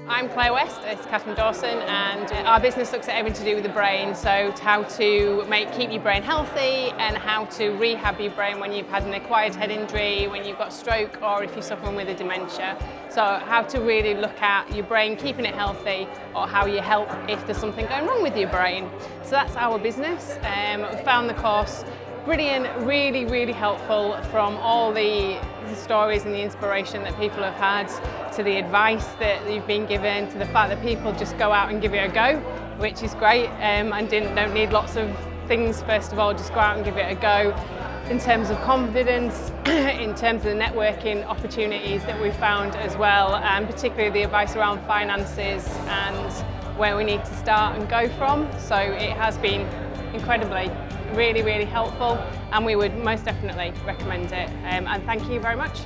I'm Claire West, it's Catherine Dawson, and our business looks at everything to do with the brain, so how to keep your brain healthy and how to rehab your brain when you've had an acquired head injury, when you've got stroke, or if you're suffering with a dementia. So how to really look at your brain, keeping it healthy, or how you help if there's something going wrong with your brain. So that's our business. We found the course brilliant, really, really helpful, from all the stories and the inspiration that people have had, to the advice that you've been given, to the fact that people just go out and give it a go, which is great, and don't need lots of things. First of all, just go out and give it a go. In terms of confidence, in terms of the networking opportunities that we've found as well, and particularly the advice around finances and where we need to start and go from. So it has been incredibly, really, really helpful, and we would most definitely recommend it. And thank you very much.